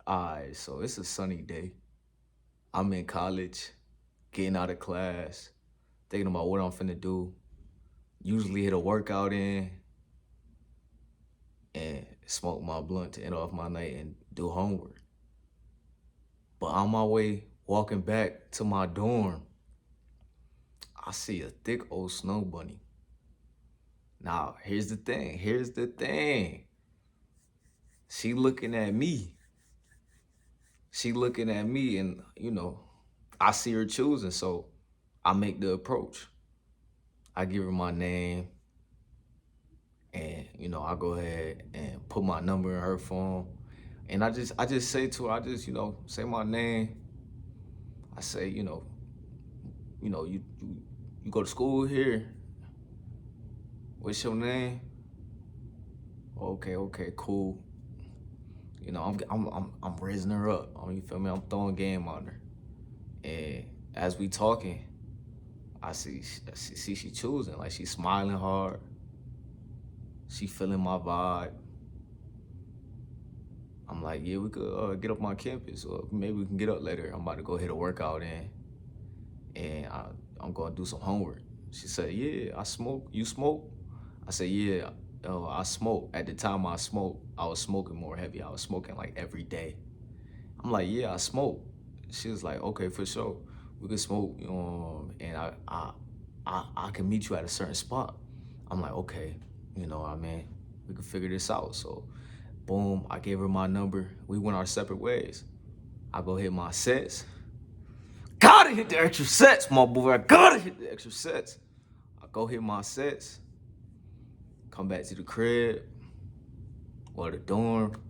Alright, so it's a sunny day. I'm in college, getting out of class, thinking about what I'm finna do. Usually hit a workout in and smoke my blunt to end off my night and do homework. But on my way walking back to my dorm, I see a thick old snow bunny. Now, here's the thing. Here's the thing. She looking at me. She looking at me, and I see her choosing, so I make the approach. I give her my name, and I go ahead and put my number in her phone, and I just say to her, I just say my name. I say, you go to school here. What's your name? Okay, okay, cool. I'm raising her up. You feel me? I'm throwing game on her, and as we talking, I see she choosing, like she smiling hard. She feeling my vibe. I'm like, yeah, we could get up on campus, or maybe we can get up later. I'm about to go hit a workout in, and I'm gonna do some homework. She said, yeah, I smoke. You smoke? I said, yeah, I smoke. At the time I smoked, I was smoking more heavy. I was smoking like every day. I'm like, yeah, I smoke. She was like, okay, for sure. We can smoke, and I can meet you at a certain spot. I'm like, okay, what I mean? We can figure this out. So boom, I gave her my number. We went our separate ways. I go hit my sets. Gotta hit the extra sets, my boy. I gotta hit the extra sets. I go hit my sets, come back to the crib or the dorm,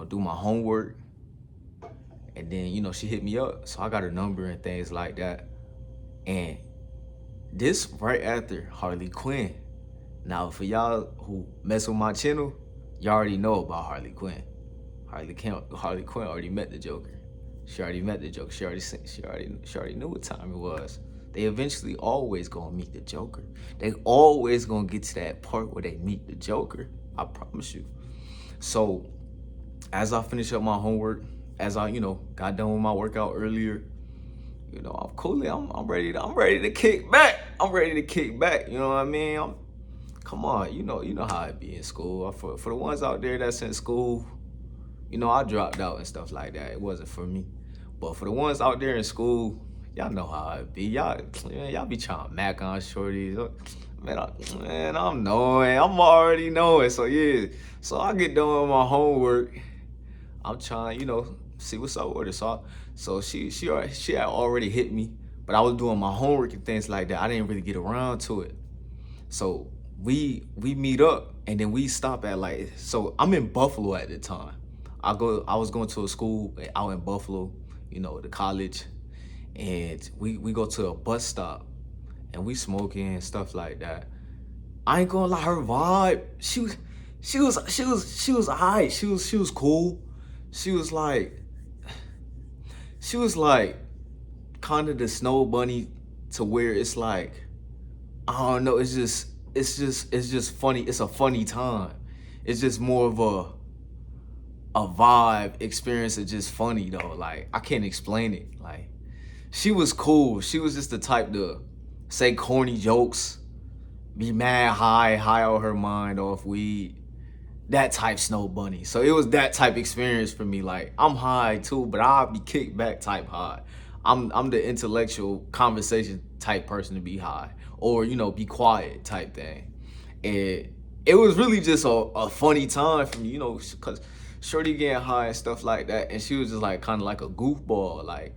do my homework. And then, she hit me up. So I got her number and things like that. And this right after Harley Quinn. Now, for y'all who mess with my channel, y'all already know about Harley Quinn. Harley Quinn already met the Joker. She already met the Joker. She already knew what time it was. They eventually always gonna meet the Joker. They always gonna get to that part where they meet the Joker. I promise you. So, as I finish up my homework, as I got done with my workout earlier, I'm coolly. I'm ready. I'm ready to kick back. I'm ready to kick back. You know what I mean? Come on, you know how it be in school. For the ones out there that's in school, I dropped out and stuff like that. It wasn't for me. But for the ones out there in school, y'all know how it be. Y'all be trying to mac on shorties. Man, I'm knowing. I'm already knowing. So yeah. So I get done with my homework. I'm trying, see what's up with her. So she had already hit me, but I was doing my homework and things like that. I didn't really get around to it. So we meet up, and then we stop at so I'm in Buffalo at the time. I was going to a school out in Buffalo, the college, and we go to a bus stop, and we smoking and stuff like that. I ain't gonna lie, her vibe, she was alright. She was cool. She was like kind of the snow bunny, to where it's like, I don't know, it's just funny. It's a funny time. It's just more of a vibe experience. It's just funny though. Like, I can't explain it. Like, she was cool. She was just the type to say corny jokes, be mad high on her mind off weed. That type snow bunny. So it was that type experience for me. Like, I'm high too, but I'll be kicked back type high. I'm the intellectual conversation type person to be high, or be quiet type thing. And it was really just a funny time for me, because Shorty getting high and stuff like that, and she was just like kind of like a goofball, like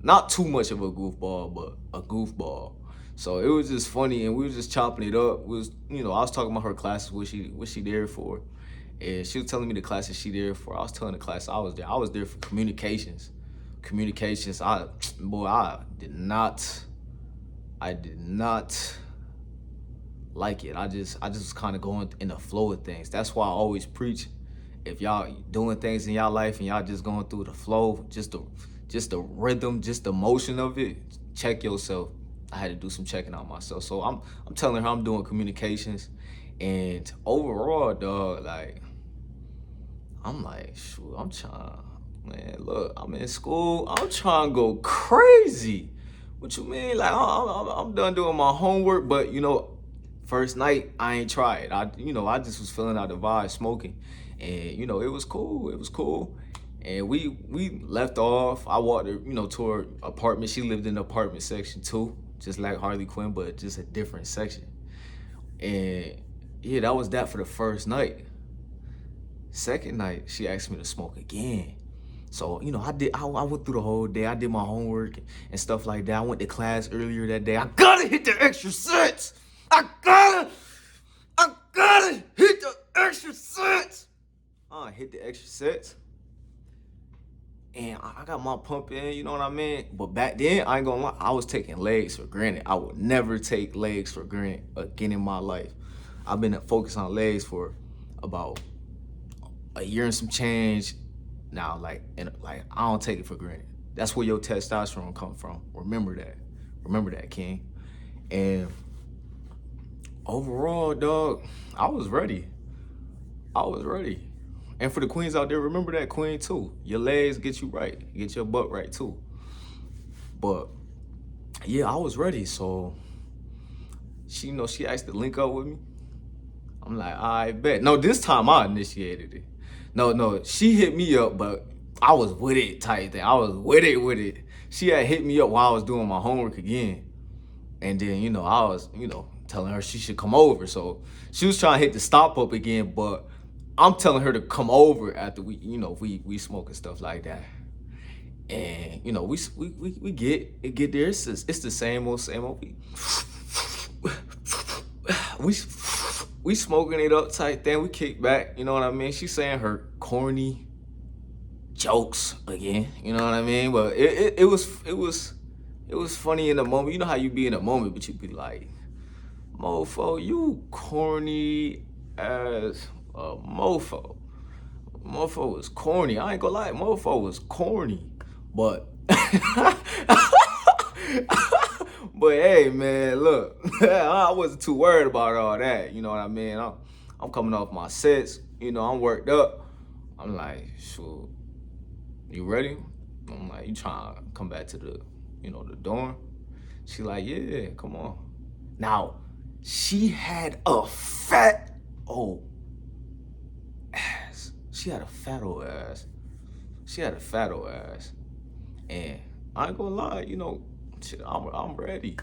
not too much of a goofball, but a goofball. So it was just funny, and we was just chopping it up. I was talking about her classes, what she there for, and she was telling me the classes she there for. I was telling the class I was there. I was there for communications. Communications. I did not like it. I just was kind of going in the flow of things. That's why I always preach. If y'all doing things in y'all life and y'all just going through the flow, just the rhythm, just the motion of it, check yourself. I had to do some checking out myself. So I'm telling her I'm doing communications, and overall, dog, like, I'm like, shoot, Man, look, I'm in school. I'm trying to go crazy. What you mean? Like, I'm done doing my homework, but first night I ain't tried. I just was feeling out the vibe, smoking, and it was cool. It was cool, and we left off. I walked her, to her apartment. She lived in the apartment section too, just like Harley Quinn, but just a different section. And yeah, that was that for the first night. Second night, she asked me to smoke again. So, I went through the whole day. I did my homework and stuff like that. I went to class earlier that day. I gotta hit the extra sets. I gotta hit the extra sets. I hit the extra sets. And I got my pump in, you know what I mean? But back then, I ain't gonna lie, I was taking legs for granted. I would never take legs for granted again in my life. I've been focused on legs for about a year and some change now, I don't take it for granted. That's where your testosterone come from. Remember that, King. And overall, dog, I was ready. And for the queens out there, remember that, queen, too. Your legs get you right, get your butt right too. But yeah, I was ready. So she asked to link up with me. I'm like, I bet. No, this time I initiated it. No, she hit me up, but I was with it type thing. I was with it. She had hit me up while I was doing my homework again. And then, I was, telling her she should come over. So she was trying to hit the stop up again, but I'm telling her to come over after we smoke and stuff like that. And, we get there. It's the same old. We smoking it up type thing. We kick back, you know what I mean? She saying her corny jokes again, you know what I mean? But it was funny in the moment. You know how you be in a moment, but you be like, mofo, you corny as a mofo. Mofo was corny. I ain't gonna lie, mofo was corny. But But hey, man, look, I wasn't too worried about all that. You know what I mean? I'm coming off my sets. I'm worked up. I'm like, sure, you ready? I'm like, you trying to come back to the dorm? She like, yeah, come on. Now, she had a fat old ass. She had a fat old ass. And I ain't gonna lie, shit, I'm ready.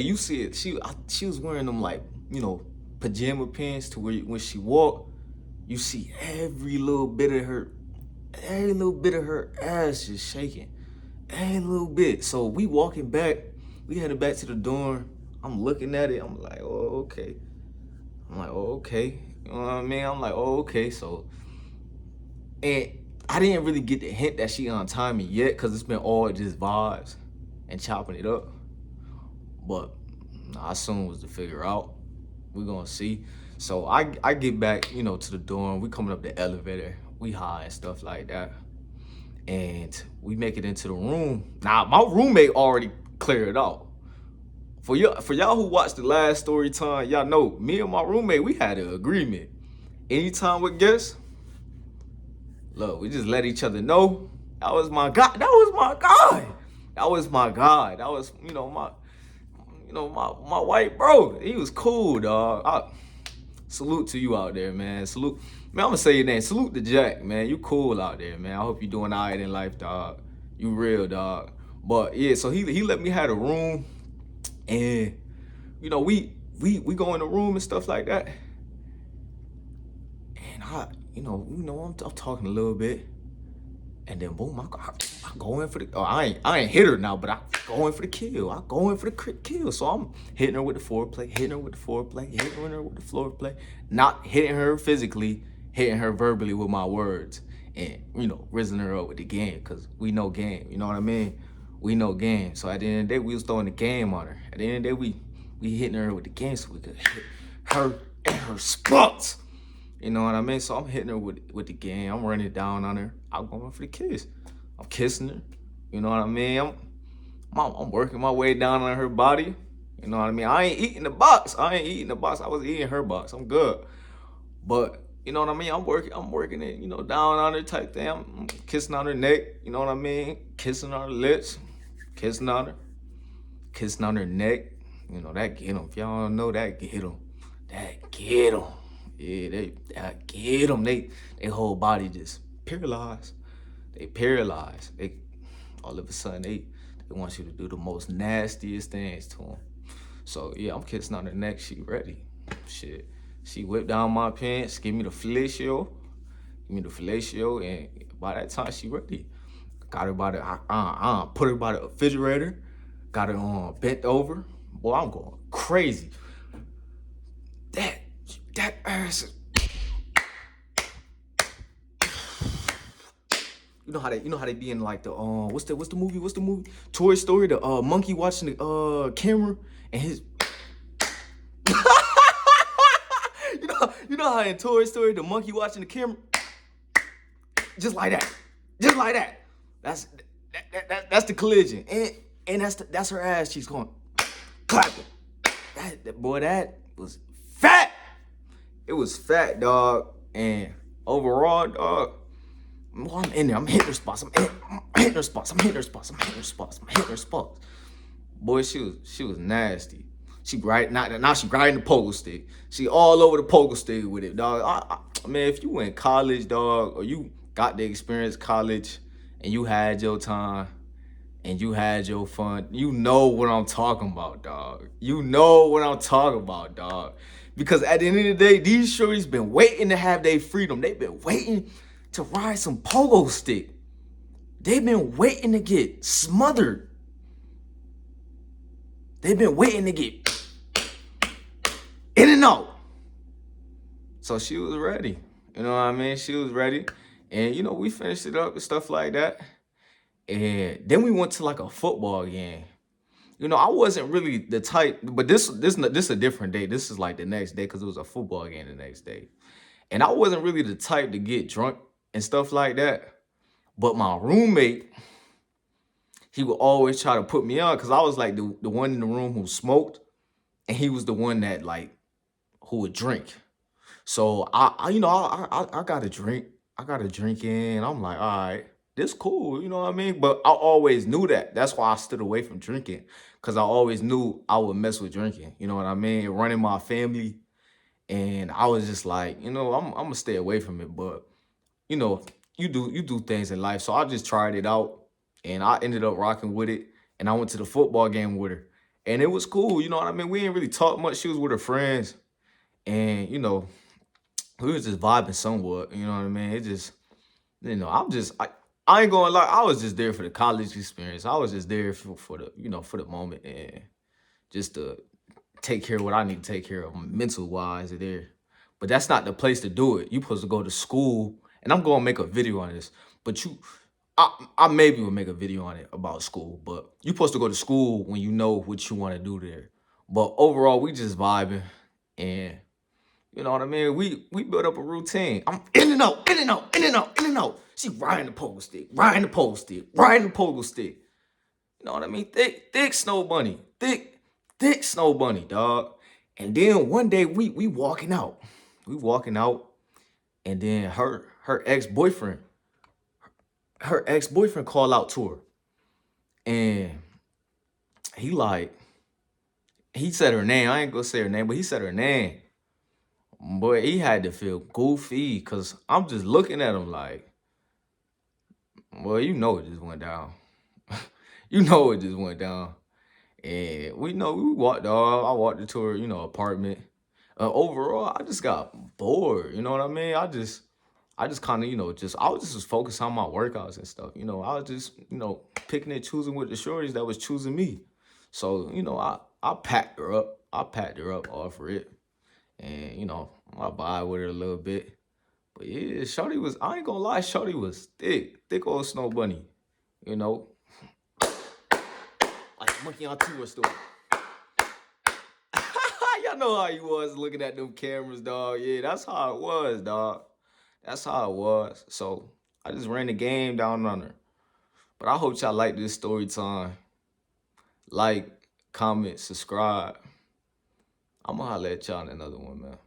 You see it. She was wearing them pajama pants to where when she walked, you see every little bit of her ass just shaking. Every little bit. So we walking back, we headed back to the dorm. I'm looking at it. I'm like, oh, okay. You know what I mean? I'm like, oh, okay. So, and I didn't really get the hint that she untied me yet, because it's been all just vibes and chopping it up. But I soon was to figure out. We're gonna see. So I get back, to the dorm. We coming up the elevator. We high and stuff like that. And we make it into the room. Now, my roommate already cleared out. For y'all who watched the last story time, y'all know me and my roommate, we had an agreement. Anytime with guests, look, we just let each other know that was my guy. That was my guy. That was, my white bro. He was cool, dog. Salute to you out there, man. Salute. Man, I'm gonna say your name. Salute to Jack, man. You cool out there, man. I hope you doing all right in life, dog. You real, dog. But yeah, so he let me have a room, and we go in the room and stuff like that. And I'm talking a little bit, and then boom, I go in for the. Oh, I ain't hit her now, but I go in for the kill. I go in for the kill. So I'm hitting her with the foreplay, hitting her with the floor play, not hitting her physically, hitting her verbally with my words, and rizzing her up with the game, because we know game. You know what I mean? We know game. So at the end of the day, we was throwing the game on her. At the end of the day, we hitting her with the game so we could hit her in her spots. You know what I mean? So I'm hitting her with the game. I'm running down on her. I'm going for the kiss. I'm kissing her. You know what I mean? I'm working my way down on her body. You know what I mean? I ain't eating the box. I was eating her box. I'm good. But You know what I mean? I'm working it, down on her type thing. I'm kissing on her neck, you know what I mean? Kissing on her lips, kissing on her, kissing on her neck. That get them. If y'all don't know, that get them. That get them. Yeah, that get them. They whole body just paralyzed. They paralyzed. They all of a sudden they want you to do the most nastiest things to them. So yeah, I'm kissing on her neck. She ready. Shit. She whipped down my pants, give me the fellatio, and by that time she ready. Got her by the put her by the refrigerator, got her on bent over. Boy, I'm going crazy. That ass. You know how they be in like the what's the movie? Toy Story, the monkey watching the camera and his you know how in Toy Story the monkey watching the camera? Just like that. Just like that. That's the collision. And that's her ass cheeks going clapping. That was fat. It was fat, dog. And overall, dog, well, I'm in there. I'm hitting her spots. I'm hitting her spots. Boy, she was nasty. She now she riding the pogo stick. She all over the pogo stick with it, dog. Man, if you in college, dog, or you got the experience college and you had your time and you had your fun, you know what I'm talking about, dog. You know what I'm talking about, dog. Because at the end of the day, these shorties been waiting to have their freedom. They've been waiting to ride some pogo stick. They've been waiting to get smothered. They've been waiting to get in and out. So she was ready. You know what I mean? She was ready. And, we finished it up and stuff like that. And then we went to like a football game. I wasn't really the type, but this a different day. This is like the next day because it was a football game the next day. And I wasn't really the type to get drunk and stuff like that. But my roommate, he would always try to put me on because I was like the one in the room who smoked. And he was the one that who would drink. So I got a drink. I got a drink in. I'm like, all right, this cool, you know what I mean? But I always knew that. That's why I stood away from drinking. Cause I always knew I would mess with drinking. You know what I mean? Running my family. And I was just like, I'm gonna stay away from it. But you do things in life. So I just tried it out and I ended up rocking with it. And I went to the football game with her. And it was cool, you know what I mean? We didn't really talk much. She was with her friends. And, we was just vibing somewhat, you know what I mean? It just, I ain't gonna lie, I was just there for the college experience. I was just there for the moment and just to take care of what I need to take care of mental wise there. But that's not the place to do it. You supposed to go to school, and I'm gonna make a video on this, but I maybe will make a video on it about school, but you supposed to go to school when you know what you want to do there. But overall, we just vibing and you know what I mean? We built up a routine. I'm in and out, in and out, in and out, in and out. She riding the pogo stick, riding the pogo stick, riding the pogo stick. You know what I mean? Thick Snow Bunny. Thick Snow Bunny, dog. And then one day we walking out. We walking out, and then her ex-boyfriend called out to her. And he said her name. I ain't gonna say her name, but he said her name. Boy, he had to feel goofy because I'm just looking at him like, well, you know it just went down. You know it just went down. And we walked off. I walked into her, apartment. Overall, I just got bored. You know what I mean? I just kind of, I was just focused on my workouts and stuff. I was just, picking and choosing with the shorties that was choosing me. So, I packed her up. I packed her up off of it. And, I vibe with her a little bit. But yeah, Shorty was, I ain't gonna lie, Shorty was thick old Snow Bunny. Like monkey on tour story. Y'all know how he was looking at them cameras, dog. Yeah, that's how it was, dog. That's how it was. So I just ran the game down on her. But I hope y'all like this story time. Like, comment, subscribe. I'm gonna holler at y'all in another one, man.